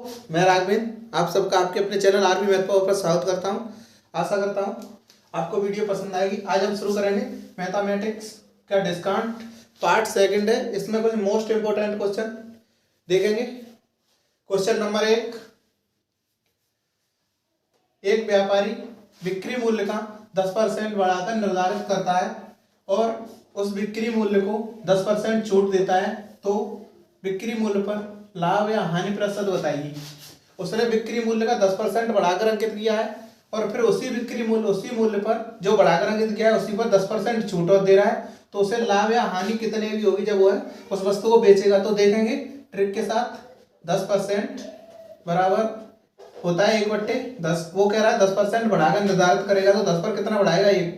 मैं राघवेंद्र आप सबका आपके अपने चैनल आरबी मैथ पर स्वागत करता हूं। आशा करता हूं आपको वीडियो पसंद आएगी। आज हम शुरू करेंगे मैथमेटिक्स का डिस्काउंट पार्ट सेकंड है। इसमें कुछ मोस्ट इंपोर्टेंट क्वेश्चन देखेंगे। क्वेश्चन नंबर 1, एक व्यापारी बिक्री मूल्य का 10% बढ़ाकर निर्धारित करता है और उस बिक्री मूल्य को 10% छूट देता है, तो बिक्री मूल्य पर लाभ या हानि प्रतिशत बताइए। उसने बिक्री मूल्य का 10% बढ़ाकर अंकित किया है और फिर उसी मूल्य पर जो बढ़ाकर अंकित किया है उसी पर 10% छूट और दे रहा है, तो उसे लाभ या हानि कितने की होगी जब वो है उस वस्तु को बेचेगा। तो देखेंगे ट्रिक के साथ। 10% बराबर होता है 1/10। वो कह रहा है 10% बढ़ाकर निर्धारित करेगा, तो 10 पर कितना बढ़ाएगा 1,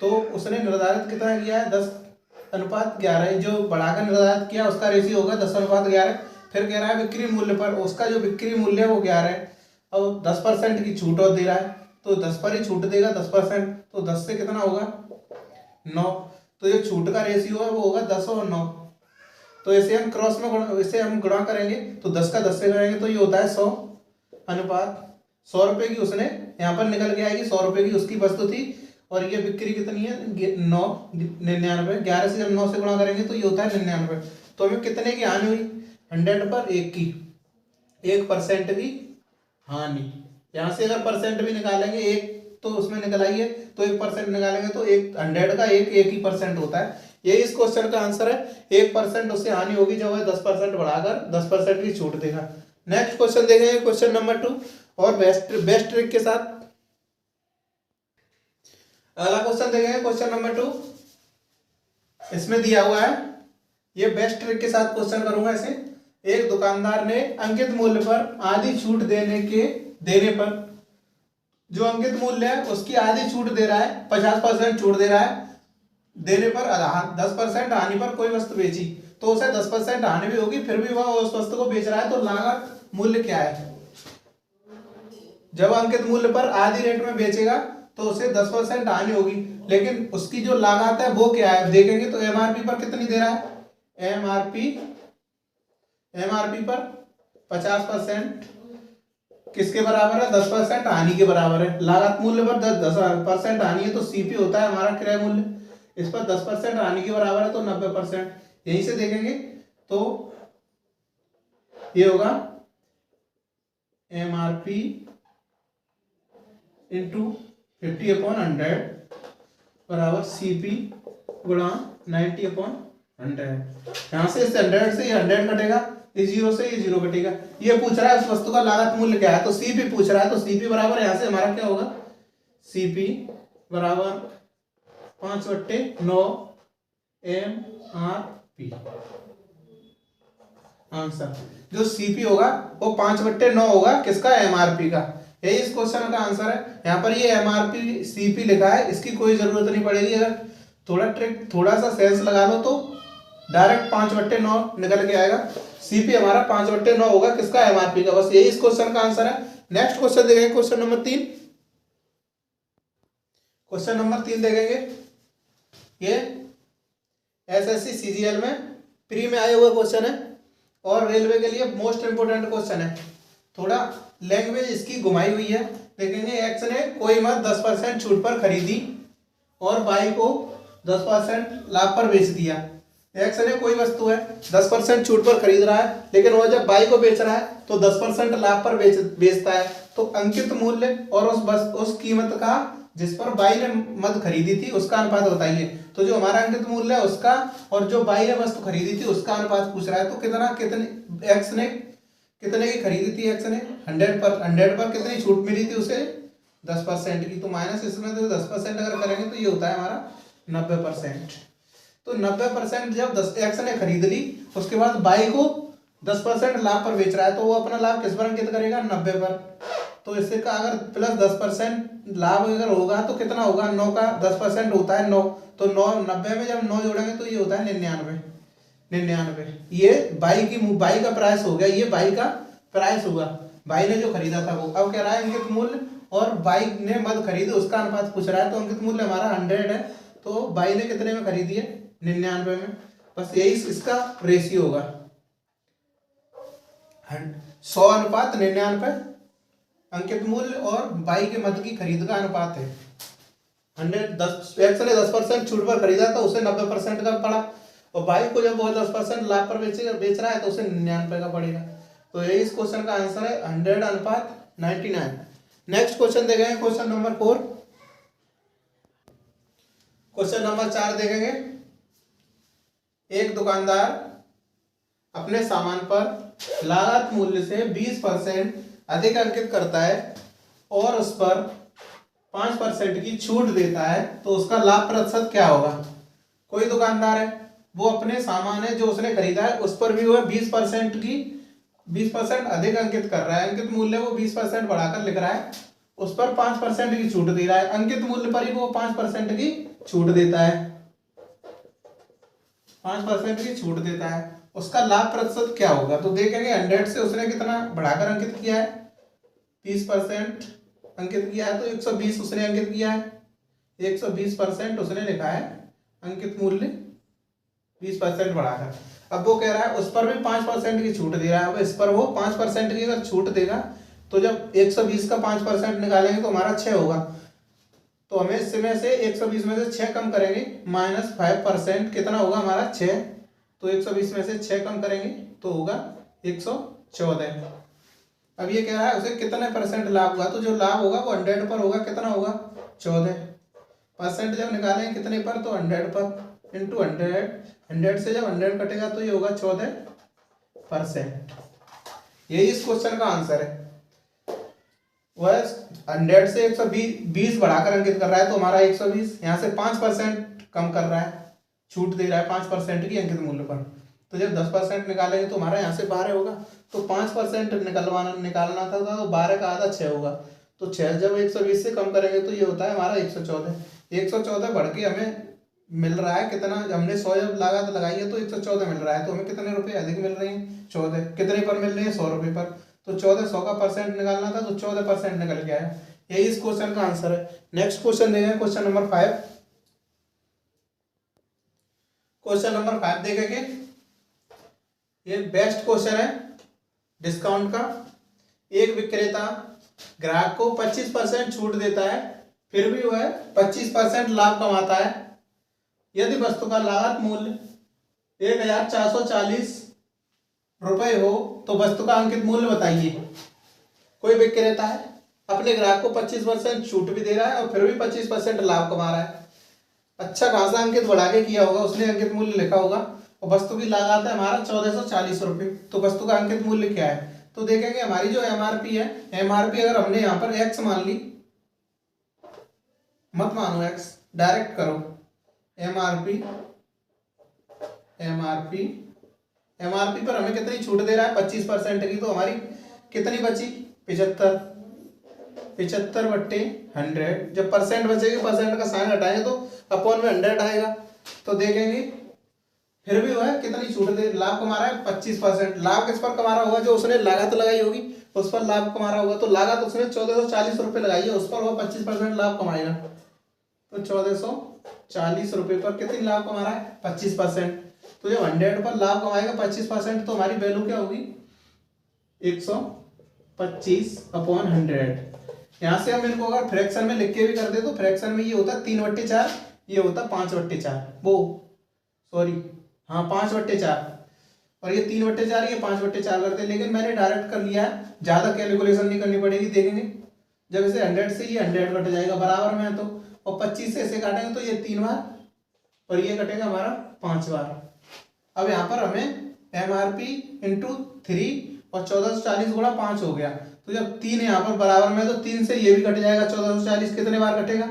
तो उसने निर्धारित कितना किया है 10:11। जो बढ़ाकर निर्धारित किया उसका रेशियो होगा 10:11। फिर कह रहा है बिक्री मूल्य पर उसका जो बिक्री मूल्य है वो 11 है और 10% की छूट और दे रहा है, तो 10 पर ही छूट देगा 10%, तो 10 से कितना होगा 9। तो जो छूट का रेशियो है वो होगा 10 और 9। तो इसे हम क्रॉस में इसे हम गुणा करेंगे, तो 10 का 10 से करेंगे तो ये होता है 100 अनुपात 100 रुपए की उसने यहाँ पर निकल के आएगी। 100 रुपए की उसकी वस्तु थी और ये बिक्री कितनी है 99। 11 से जब 9 से गुणा करेंगे तो ये होता है 99। तो हमें कितने की हानि हुई 100 पर 1 की 1% की हानि। यहाँ से अगर परसेंट भी निकालेंगे एक तो उसमें निकल आई है, तो 1% निकालेंगे तो 100 का एक ही परसेंट होता है। यही इस क्वेश्चन का आंसर है। 1% उससे हानि होगी जब वह 10% बढ़ाकर 10% की छूट देगा। नेक्स्ट क्वेश्चन देखेंगे, क्वेश्चन नंबर 2 और बेस्ट ट्रिक के साथ। अगला क्वेश्चन देखेंगे क्वेश्चन नंबर 2। इसमें दिया हुआ है, ये बेस्ट ट्रिक के साथ क्वेश्चन करूंगा इसे। एक दुकानदार ने अंकित मूल्य पर आधी छूट देने पर जो अंकित मूल्य है उसकी आधी छूट दे रहा है, 50% छूट दे रहा है। देने पर 10% हानि पर कोई वस्तु बेची, तो उसे 10% हानि भी होगी, फिर भी वह उस वस्तु को बेच रहा है। तो लागत मूल्य क्या है? जब अंकित मूल्य पर आधी रेट में बेचेगा तो उसे 10% हानि होगी, लेकिन उसकी जो लागत है वो क्या है देखेंगे। तो एमआरपी पर कितनी दे रहा है? एमआरपी पर 50% किसके बराबर है? 10% हानि के बराबर है। लागत मूल्य पर 10% हानि है, तो सीपी होता है हमारा क्रय मूल्य। इस पर 10% हानि के बराबर है, तो 90%। यहीं से देखेंगे तो ये होगा एमआरपी इंटू 50/100 बराबर सीपी गुणा 90/100। यहाँ से इस 100 से ये 100 कटेगा, इस 0 से ये 0 कटेगा। ये पूछ रहा है उस वस्तु का लागत मूल्य क्या है, तो सीपी पूछ रहा है। तो सीपी बराबर यहाँ से हमारा क्या होगा? सीपी बराबर 5/9 एमआरपी। आंसर जो सीपी होगा वो 5/9 होगा, किसका? एमआरपी का। यही इस क्वेश्चन का आंसर है। यहाँ पर ये एमआरपी सीपी लिखा है, इसकी कोई जरूरत नहीं पड़ेगी। अगर थोड़ा सा सेंस लगा लो तो डायरेक्ट 5/9 निकल के आएगा। सीपी हमारा 5/9 होगा, किसका? एमआरपी का। बस यही इस क्वेश्चन का आंसर है। नेक्स्ट क्वेश्चन देखेंगे, क्वेश्चन नंबर 3। क्वेश्चन नंबर 3 देखेंगे, ये एसएससी सीजीएल में प्री में आया हुआ क्वेश्चन है और रेलवे के लिए मोस्ट इंपोर्टेंट क्वेश्चन है। थोड़ा लैंग्वेज इसकी घुमाई हुई है। देखेंगे एक्स ने कोई मत 10% छूट पर खरीदी और वाई को 10% लाभ पर बेच दिया। एक्स ने कोई वस्तु है 10% छूट पर खरीद रहा है, लेकिन वह जब वाई को बेच रहा है तो 10% लाभ पर बेचता है। तो अंकित मूल्य और उस कीमत का जिस पर बाई ने मद खरीदी थी उसका अनुपात बताइए। तो जो हमारा अंकित मूल्य है उसका और जो बाई ने वस्तु खरीदी थी उसका अनुपात पूछ रहा है। तो कितने एक्स ने कितने की खरीदी थी? एक्स ने 100 पर कितनी छूट मिली थी उसे? 10% की। तो माइनस इसमें तो 10% अगर करेंगे तो ये होता है हमारा 90%। तो 90% जब एक्स ने खरीद ली, उसके बाद बाई को 10% लाभ पर बेच रहा है, तो वो अपना लाभ किस पर अंकित करेगा? 90 पर। तो इससे का अगर प्लस 10% लाभ अगर होगा तो कितना होगा? 9 का 10% होता है 9, तो 90 में जब 9 जोड़ेंगे तो ये होता है 99। ये बाई का प्राइस हो गया, ये बाई का प्राइस होगा, बाई ने जो खरीदा था वो। अब कह रहा है अंकित मूल्य और बाई ने मद खरीदे उसका अनुपात पूछ रहा है। तो अंकित मूल्य हमारा 100 है, तो बाई ने कितने में खरीदी है? 99 में। बस यही इसका रेशियो होगा। 100:99 अंकित मूल्य और बाई के मद की खरीद का अनुपात है। 110 एक्स ने 10% छूट पर खरीदा तो उसे 90% का पड़ा, और बाई को जब वो 10% लाभ पर बेच रहा है तो उसे 99 का पड़ेगा। तो यही इस क्वेश्चन का आंसर है 100:99। नेक्स्ट क्वेश्चन देखेंगे क्वेश्चन नंबर 4। क्वेश्चन नंबर 4 देखेंगे। एक दुकानदार अपने सामान पर लागत मूल्य से 20% अधिक अंकित करता है और उस पर 5% की छूट देता है, तो उसका लाभ प्रतिशत क्या होगा। कोई दुकानदार है, वो अपने सामान है जो उसने खरीदा है उस पर भी वो 20% अधिक अंकित कर रहा है। अंकित मूल्य वो 20% बढ़ाकर लिख रहा है, उस पर 5% की छूट दे रहा है। अंकित मूल्य पर ही वो 5% की छूट देता है, 5% की छूट देता है, उसका लाभ प्रतिशत क्या होगा। तो देखेंगे 100 से उसने कितना बढ़ाकर अंकित किया है, 20% अंकित किया है, तो 120 उसने अंकित किया है, 120% उसने लिखा है अंकित मूल्य 20% बढ़ाकर। अब वो कह रहा है उस पर भी 5% की छूट दे रहा है। अब इस पर वो 5% की अगर छूट देगा तो जब 120 का 5% निकालेंगे तो हमारा 6 होगा। तो हमें इसमें से 120 में से 6 कम करेंगे, -5% कितना होगा हमारा 6। तो 120 में से 6 कम करेंगे तो होगा 114। अब ये कह रहा है उसे कितने परसेंट लाभ हुआ, तो जो लाभ होगा वो 100 पर होगा, कितना होगा 14%। जब निकालेंगे कितने पर, तो 100 पर इंटू 100 से जब 100 कटेगा तो ये होगा 14%। यही इस क्वेश्चन का आंसर है। वह 100 से 120 बढ़ाकर अंकित कर रहा है तो हमारा 120, यहाँ से 5% कम कर रहा है, छूट दे रहा है 5% की अंकित मूल्य पर। तो जब 10% निकालेंगे तो हमारा यहाँ से 12 होगा, तो 5% निकालना था तो 12 का आधा 6 होगा। तो 6 जब 120 से कम करेंगे तो ये होता है हमारा 114 बढ़ के हमें मिल रहा है कितना, हमने 100 जब लागत लगाई है तो 114 मिल रहा है, तो हमें कितने रुपए अधिक मिल रहे हैं 14। कितने पर मिल रहे हैं 100 रुपये पर, तो 14 100 का परसेंट निकालना था तो 14% निकल गया है। यही इस क्वेश्चन का आंसर है। नेक्स्ट क्वेश्चन देखेंगे क्वेश्चन नंबर 5। क्वेश्चन नंबर 5 देखेंगे, ये बेस्ट क्वेश्चन है डिस्काउंट का। एक विक्रेता ग्राहक को 25% छूट देता है, फिर भी वह 25% लाभ कमाता है। यदि वस्तु का लागत मूल्य 1440 रुपए हो तो वस्तु का अंकित मूल्य बताइए। कोई विक्रेता है, अपने ग्राहक को 25% छूट भी दे रहा है और फिर भी 25% लाभ कमा रहा है। अच्छा खासा अंकित बढ़ा के किया होगा उसने, अंकित मूल्य लिखा होगा, और वस्तु की लागत है हमारा 1440 रुपये। तो वस्तु का अंकित मूल्य क्या है, तो देखेंगे हमारी जो एमआरपी है, एमआरपी अगर हमने यहाँ पर एक्स मान ली, मत मानो एक्स, डायरेक्ट करो एमआरपी एमआरपी पर हमें कितनी छूट दे रहा है 25% की, तो हमारी कितनी बची 75/100। जब परसेंट बचेगी, परसेंट का साइन हटाएंगे तो अपॉन में 100 आएगा। तो देखेंगे फिर भी वह कितनी छूट दे, लाभ कमा रहा है 25%। लाभ किस पर कमा रहा होगा, जो उसने लागत लगाई होगी उस पर लाभ कमा रहा होगा। तो लागत उसने 1440 रुपये लगाई है, उस पर वह 25% लाभ कमाएगा। तो 1440 रुपये पर कितनी लाभ कमा रहा है 25%। तो जब 100 पर लाभ कमाएगा 25%, तो हमारी वैल्यू क्या होगी 125/100। यहाँ से हम इनको अगर फ्रैक्शन में लिख के भी कर दे तो फ्रैक्शन में ये होता है 3/4, ये होता है 5/4, वो सॉरी हाँ 5/4, और ये 3/4 ये 5/4 करते हैं। लेकिन मैंने डायरेक्ट कर लिया है, ज़्यादा कैलकुलेशन नहीं करनी पड़ेगी। देखेंगे जब इसे 100 से ये 100 कट जाएगा बराबर में, तो और 25 से इसे काटेंगे तो ये 3 बार और ये कटेगा हमारा 5 बार। अब यहाँ पर हमें एमआरपी इंटू 3 और 1440 गुणा 5 हो गया। तो जब 3 यहाँ पर बराबर में तो 3 से ये भी कट जाएगा, 1440 कितने बार कटेगा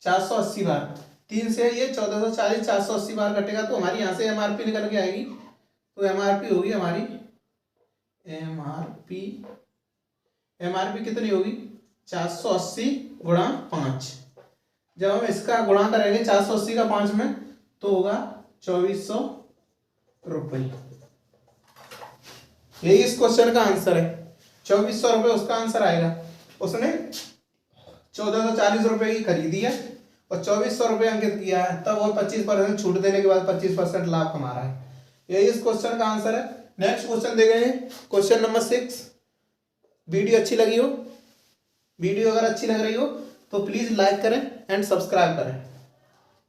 480 बार। 3 से ये 1440 480 बार कटेगा, तो हमारी यहाँ से एमआरपी निकल के आएगी। तो एमआरपी होगी हमारी एमआरपी कितनी होगी 480 गुणा 5। जब हम इसका गुणा करेंगे 480 का 5 में तो होगा 2400 रुपये। यही इस क्वेश्चन का आंसर है, 2400 रुपये उसका आंसर आएगा। उसने 1440 रुपये की खरीदी है और 2400 रुपये अंकित किया है, तब वो 25% छूट देने के बाद 25% लाभ कमा रहा है। यही इस क्वेश्चन का आंसर है। नेक्स्ट क्वेश्चन देखेंगे, क्वेश्चन नंबर 6। वीडियो अच्छी लगी हो, वीडियो अगर अच्छी लग रही हो तो प्लीज लाइक करें एंड सब्सक्राइब करें।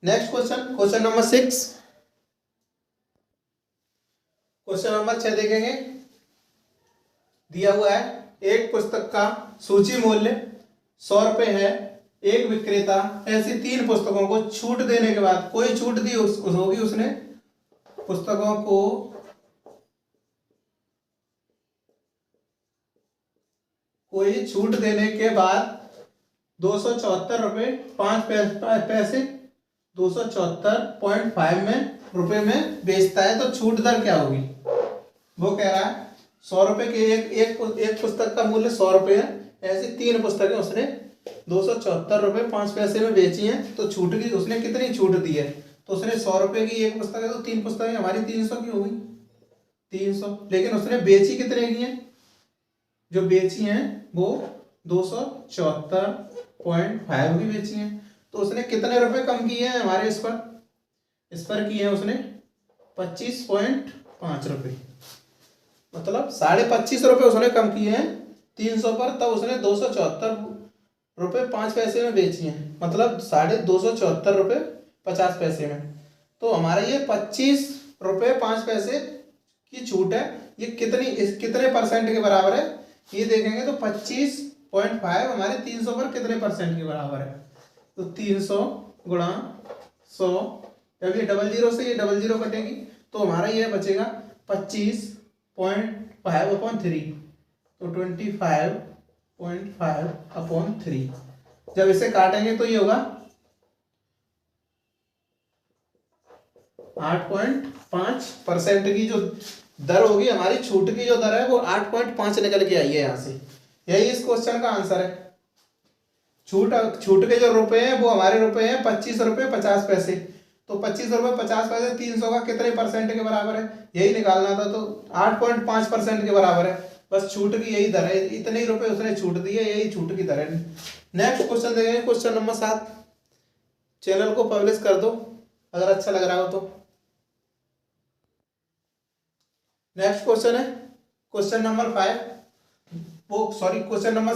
Next question, question number 6। Question number 6 देखेंगे। दिया हुआ है एक पुस्तक का सूची मूल्य 100 रुपये है। एक विक्रेता ऐसी 3 पुस्तकों को छूट देने के बाद, कोई छूट दी होगी उसने, पुस्तकों को कोई छूट देने के बाद 274 रुपये 5 पैसे 274.5 में रुपए में बेचता है, तो छूट दर क्या होगी? वो कह रहा है 100 रुपए के एक पुस्तक का मूल्य 100 रुपये है, ऐसी 3 पुस्तकें उसने 274 रुपये 5 पैसे में बेची हैं, तो छूट की उसने कितनी छूट दी है? तो उसने 100 रुपये की एक पुस्तक है, तो 3 पुस्तकें हमारी 300 की होगी, 300। लेकिन उसने बेची कितने की है? जो बेची हैं वो 274.5 की बेची हैं, तो उसने कितने रुपए कम किए हैं हमारे इस पर किए हैं उसने 25.5 रुपये, मतलब 25.5 रुपये उसने कम किए हैं 300 पर, तब उसने 274 रुपये 5 पैसे में बेची हैं, मतलब 274 रुपये 50 पैसे में। तो हमारा ये 25 रुपये 5 पैसे की छूट है, ये कितने परसेंट के बराबर है ये देखेंगे। तो 25.5 हमारे 300 पर कितने परसेंट के बराबर है? तो 300 गुणा 100, जब ये 00 से ये 00 कटेगी तो हमारा ये बचेगा 25.5/3, तो 25.5/3। जब इसे काटेंगे तो ये होगा 8.5% की जो दर होगी हमारी, छूट की जो दर है वो 8.5 निकल के आई है यहाँ से। यही इस क्वेश्चन का आंसर है। छूट के जो रुपए हैं वो हमारे रुपए हैं 25 रुपये 50 पैसे, तो 25 रुपये 50 पैसे 300 का कितने परसेंट के बराबर है यही निकालना था, तो 8.5% के बराबर है। बस छूट की यही दर है, इतने ही रुपए उसने छूट दी है, यही छूट की दर है। नेक्स्ट क्वेश्चन देखेंगे, क्वेश्चन नंबर 7। चैनल को पब्लिश कर दो अगर अच्छा लग रहा हो तो। नेक्स्ट क्वेश्चन है क्वेश्चन नंबर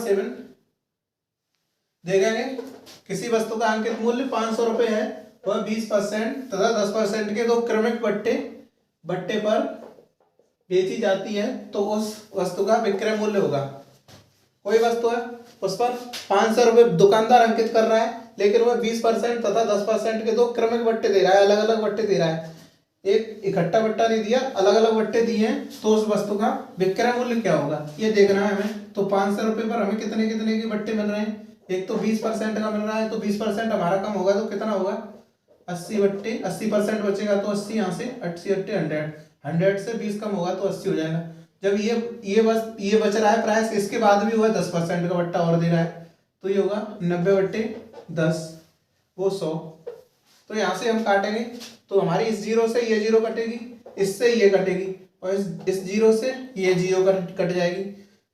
7 देखेंगे। किसी वस्तु का अंकित मूल्य 500 रुपये है, वह 20% तथा 10% के 2 क्रमिक बट्टे पर बेची जाती है, तो उस वस्तु का विक्रय मूल्य होगा। कोई वस्तु है उस पर 500 रुपये दुकानदार अंकित कर रहा है, लेकिन वह 20% तथा 10% के 2 क्रमिक बट्टे दे रहा है, अलग अलग बट्टे दे रहा है, एक इकट्ठा बट्टा नहीं दिया, अलग अलग बट्टे दिए हैं, तो उस वस्तु का विक्रय मूल्य क्या होगा ये देखना है हमें। तो 500 रुपये पर हमें कितने के बट्टे मिल रहे हैं? एक तो 20% का मिल रहा है, तो 20% हमारा कम होगा तो कितना होगा? 80 बट्टे 80% बचेगा, तो 80 यहाँ से 80 80 100 से 20 कम होगा तो 80 हो जाएगा। जब ये बच रहा है प्राइस, इसके बाद भी हुआ 10% का बट्टा और दे रहा है, तो ये होगा 90/10 वो 100। तो यहाँ से हम काटेंगे तो हमारी इस 0 से ये 0 कटेगी, इससे ये कटेगी, और इस 0 से ये 0 कट जाएगी।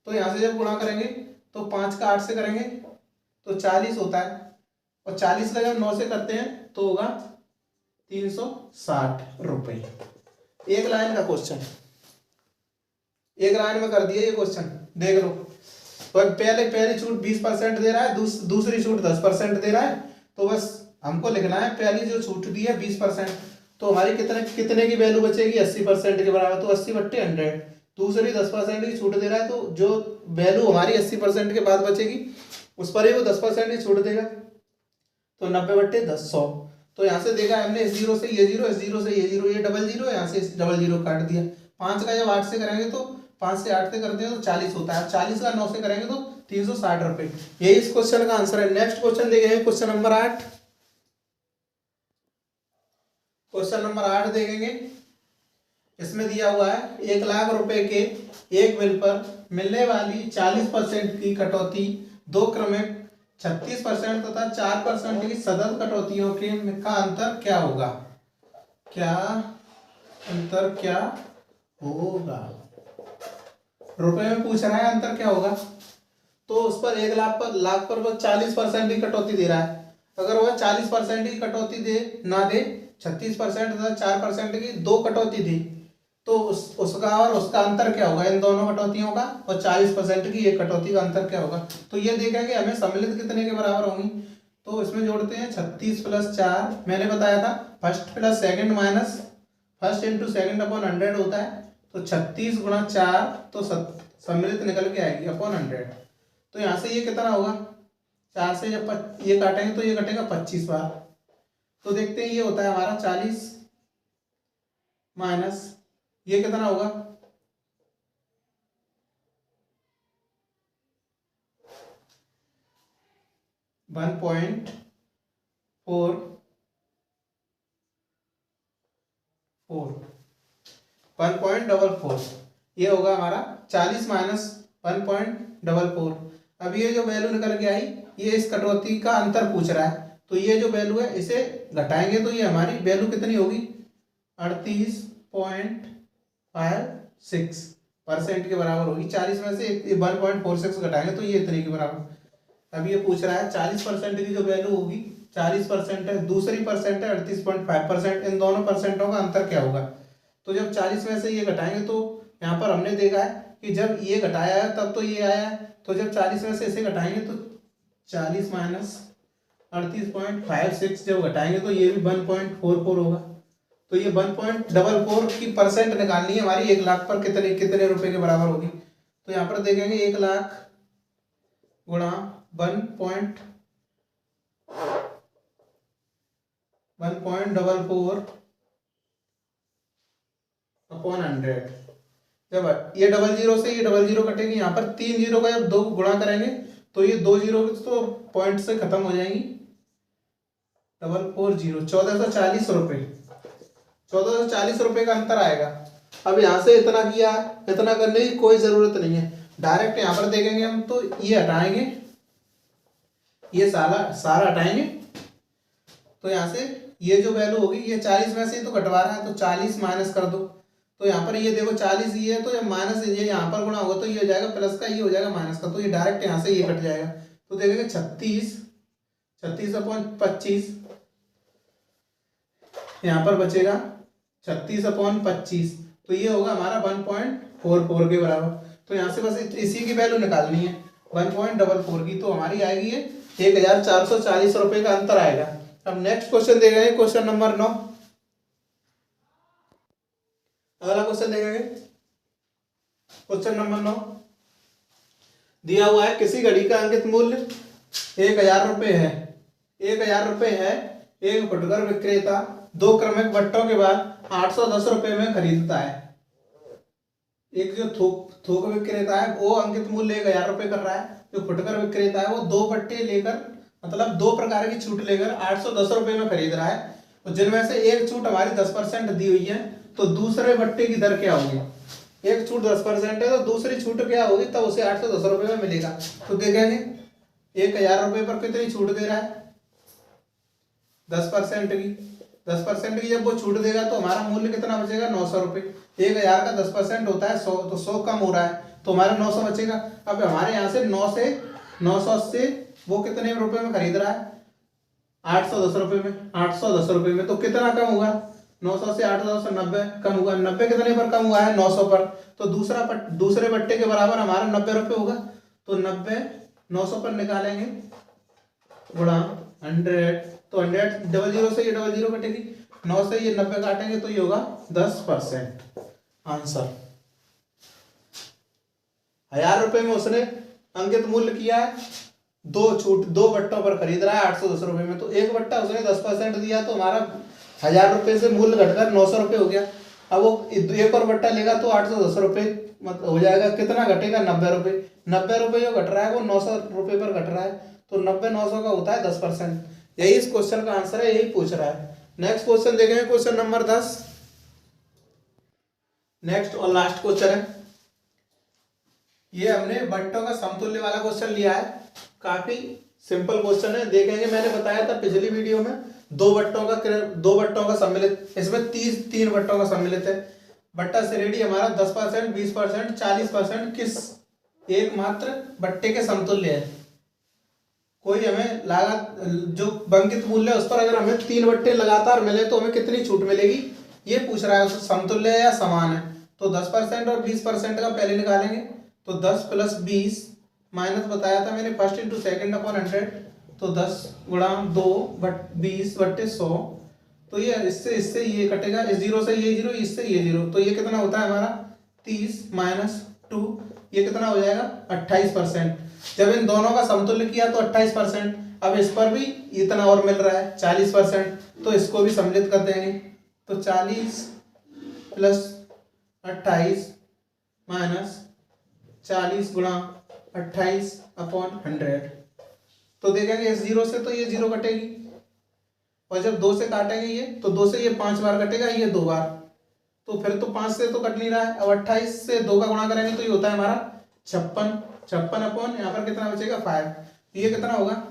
तो यहाँ से जब गुणा करेंगे तो 5 का 8 से करेंगे तो 40 होता है, और 40 का जब 9 से करते हैं तो होगा 360 रुपये। एक लाइन का क्वेश्चन, एक लाइन में कर दिया ये क्वेश्चन, देख लो। तो पहली छूट 20% दे रहा है, दूसरी छूट 10% दे रहा है, तो बस हमको लिखना है पहली जो छूट दी है 20%, तो हमारी कितने की वैल्यू बचेगी? 80% के बराबर, तो 80/100। दूसरी 10% की छूट दे रहा है, तो जो वैल्यू हमारी 80% के बाद बचेगी उस पर ही वो 10% की छूट देगा, तो 90/10 100। तो यहाँ से देखा हमने इस 0 से ये 0, इस 0 से ये 0, ये 00, यहाँ से 00 काट दिया। 5 का जब 8 से करेंगे तो 5 से 8 से करते हैं तो 40 होता है, 40 का 9 से करेंगे तो 360 रुपये। यही इस क्वेश्चन का आंसर है। नेक्स्ट क्वेश्चन देखेंगे, क्वेश्चन नंबर 8। क्वेश्चन नंबर 8 देखेंगे। इसमें दिया हुआ है 1 लाख रुपए के एक बिल पर मिलने वाली 40% की कटौती 2 क्रमिक 36% तथा 4% की सतत कटौतियों का अंतर क्या होगा? क्या अंतर क्या होगा? रुपए में पूछ रहा है, अंतर क्या होगा? तो उस पर 1 लाख पर वो 40% की कटौती दे रहा है। अगर वह 40% की कटौती ना दे, 36% तथा 4% की 2 कटौती दी, तो उसका और उसका अंतर क्या होगा इन दोनों कटौतियों का, और 40% की एक कटौती का अंतर क्या होगा। तो ये देखेंगे हमें सम्मिलित कितने के बराबर होंगी। तो इसमें जोड़ते हैं 36 + 4, मैंने बताया था first plus second minus first into second upon 100 होता है। तो 36 × 4 तो सम्मिलित निकल के आएगी अपॉन 100। तो यहाँ से ये कितना होगा, 4 से जब ये काटेंगे तो ये कटेगा 25 बार। तो देखते हैं ये होता है हमारा 40 माइनस ये कितना होगा, 1.44 1.44 ये होगा हमारा 40 माइनस 1.44। अब ये जो वैल्यू निकल के आई ये इस कटौती का अंतर पूछ रहा है, तो ये जो वैल्यू है इसे घटाएंगे तो ये हमारी वैल्यू कितनी होगी 38.56% के बराबर होगी। 40 में से 1.46 घटाएंगे तो ये इतने के बराबर। अब ये पूछ रहा है 40% की जो वैल्यू होगी 40% है, दूसरी परसेंट है 38.5%, इन दोनों परसेंटों का अंतर क्या होगा। तो जब 40 में से ये घटाएंगे तो यहाँ पर हमने देखा है कि जब ये घटाया है तब तो ये आया है, तो जब 40 में से इसे घटाएंगे तो 40 माइनस 38.56 जब घटाएंगे तो ये भी 1.44 होगा। तो ये 1.44 की परसेंट निकालनी है हमारी 1 लाख पर कितने कितने रुपए के बराबर होगी। तो यहाँ पर देखेंगे 1 लाख गुणा 1.44 अपॉन 100। जब ये 00 से ये 00 कटेगी, यहाँ पर 3 जीरो का जब 2 गुणा करेंगे तो ये 2 जीरो तो पॉइंट से खत्म हो जाएंगी। 440 1440 रुपये 1440 रुपये का अंतर आएगा। अब यहाँ से इतना किया, इतना करने की कोई जरूरत नहीं है, डायरेक्ट यहाँ पर देखेंगे हम तो ये हटाएंगे, ये सारा हटाएंगे तो यहाँ से ये जो वैल्यू होगी ये 40 में से तो कटवा रहा है तो 40 माइनस कर दो। तो यहाँ पर ये देखो 40 ये है तो ये माइनस ये यहाँ पर गुणा होगा तो ये हो जाएगा प्लस का, ये हो जाएगा माइनस का, तो ये डायरेक्ट यहाँ से ये कट जाएगा। तो देखेंगे 36/25 यहाँ पर बचेगा 36/25, तो ये होगा हमारा 1.44 के बराबर। तो यहाँ से बस इसी की वैल्यू निकालनी है 1.44 की, तो हमारी आएगी ये 1440 रुपये का अंतर आएगा। अब नेक्स्ट क्वेश्चन देखेंगे, क्वेश्चन नंबर 9। अगला क्वेश्चन देखेंगे क्वेश्चन नंबर 9। दिया हुआ है किसी घड़ी का अंकित मूल्य 1000 रुपये है। 1000 रुपये है, एक फुटकर विक्रेता 2 क्रमिक बट्टों के बाद 810 रुपये में खरीदता है। एक जो थोक विक्रेता है वो अंकित मूल्य 1000 रुपये कर रहा है, जो फुटकर विक्रेता है वो 2 बट्टे लेकर मतलब 2 प्रकार की छूट लेकर 810 रुपये में खरीद रहा है, और जिनमें से एक छूट हमारी 10% दी हुई है, तो दूसरे बट्टे की दर क्या होगी। एक छूट 10% है तो दूसरी छूट क्या होगी, तब उसे 810 रुपये में मिलेगा। तो देखेंगे 1000 रुपये पर कितनी छूट दे रहा है 10% की। 10% की जब वो छूट देगा तो हमारा मूल्य कितना बचेगा 900 रुपये। 1000 का 10% होता है 100, तो 100 कम हो रहा है तो हमारा 900 बचेगा। अब हमारे यहाँ से 900 से वो कितने रुपए में खरीद रहा है 810 रुपये में। 810 रुपये में तो कितना कम हुआ 900 से 810 90 कम हुआ। 90 कितने पर कम हुआ है 900 पर, तो दूसरे बट्टे के बराबर हमारा 90 रुपये होगा। तो 90 900 पर निकालेंगे गुणा 100, तो 100 00 से ये 00 कटेगी, 9 से ये 90 काटेंगे तो ये होगा 10%। आंसर 1000 रुपये में उसने अंकित मूल्य किया है, 2 बट्टों पर खरीद रहा है 810 रुपये में, तो एक बट्टा उसने 10% दिया तो हमारा 1000 रुपये से मूल्य घटकर 900 रुपये हो गया। अब वो एक और बट्टा लेगा तो 810 रुपये मतलब हो जाएगा, कितना घटेगा 90 रुपये। 90 रुपये जो घट रहा है वो 900 रुपये पर घट रहा है, तो 90 900 का होता है 10%। यही इस क्वेश्चन का आंसर है, यही पूछ रहा है। नेक्स्ट क्वेश्चन देखेंगे क्वेश्चन नंबर 10। नेक्स्ट और लास्ट क्वेश्चन है, ये हमने बट्टों का समतुल्य वाला क्वेश्चन लिया है। काफी सिंपल क्वेश्चन है, देखेंगे मैंने बताया था पिछली वीडियो में 2 बट्टों का सम्मिलित, इसमें 3 बट्टों का सम्मिलित है। बट्टा श्रेणी हमारा 10%, 20%, 40% किस एकमात्र बट्टे के समतुल्य है। कोई हमें लागत जो अंकित मूल्य है उस पर अगर हमें 3 बट्टे लगातार मिले तो हमें कितनी छूट मिलेगी, ये पूछ रहा है। समतुल्य है या समान है, तो 10% और 20% का पहले निकालेंगे। तो 10 प्लस 20 माइनस बताया था मैंने फर्स्ट इंटू सेकेंड अपॉन 100, तो 10 गुणा 2 बट 20 बट्टे 100। तो ये इससे इससे ये कटेगा, इस जीरो से ये जीरो, इससे ये जीरो, तो ये कितना होता है हमारा 30 माइनस 2, ये कितना हो जाएगा 28%। जब इन दोनों का समतुल्य किया तो 28%। अब इस पर भी इतना और मिल रहा है 40%, तो इसको भी सम्मिलित कर देंगे। तो 40 प्लस 28 माइनस 40 गुणा 28 अपॉन 100। तो देखेंगे इस जीरो से तो ये जीरो कटेगी, और जब 2 से काटेंगे ये, तो 2 से ये 5 बार कटेगा, ये 2 बार, तो फिर तो 5 से तो कट नहीं रहा है। अब 28 से 2 का गुणा करेंगे तो ये होता है हमारा 56 अपॉन यहाँ पर कितना बचेगा 5, ये कितना होगा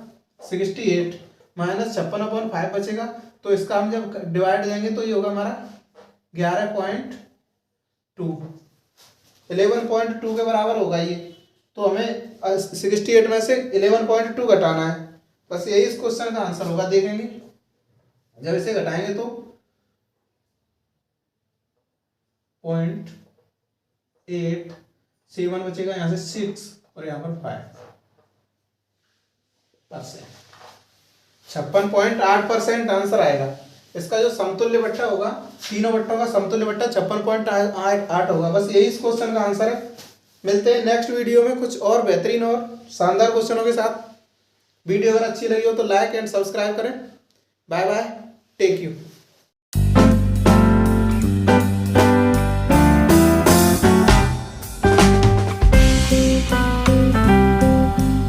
68 माइनस 56 अपॉन 5 बचेगा। तो इसका हम जब डिवाइड देंगे तो ये होगा हमारा 11.2 के बराबर होगा ये। तो हमें 68 में से 11.2 घटाना है, बस यही इस क्वेश्चन का आंसर होगा। देखेंगे जब इसे घटाएंगे तो 0.87 बचेगा, यहाँ से 6 और यहाँ पर 5%, 56.8% आंसर आएगा। इसका जो समतुल्य बट्टा होगा, तीनों बट्टों का समतुल्य बट्टा 56.8 होगा। बस यही इस क्वेश्चन का आंसर है। मिलते हैं नेक्स्ट वीडियो में कुछ और बेहतरीन और शानदार क्वेश्चनों के साथ। वीडियो अगर अच्छी लगी हो तो लाइक एंड सब्सक्राइब करें। Bye bye, take you.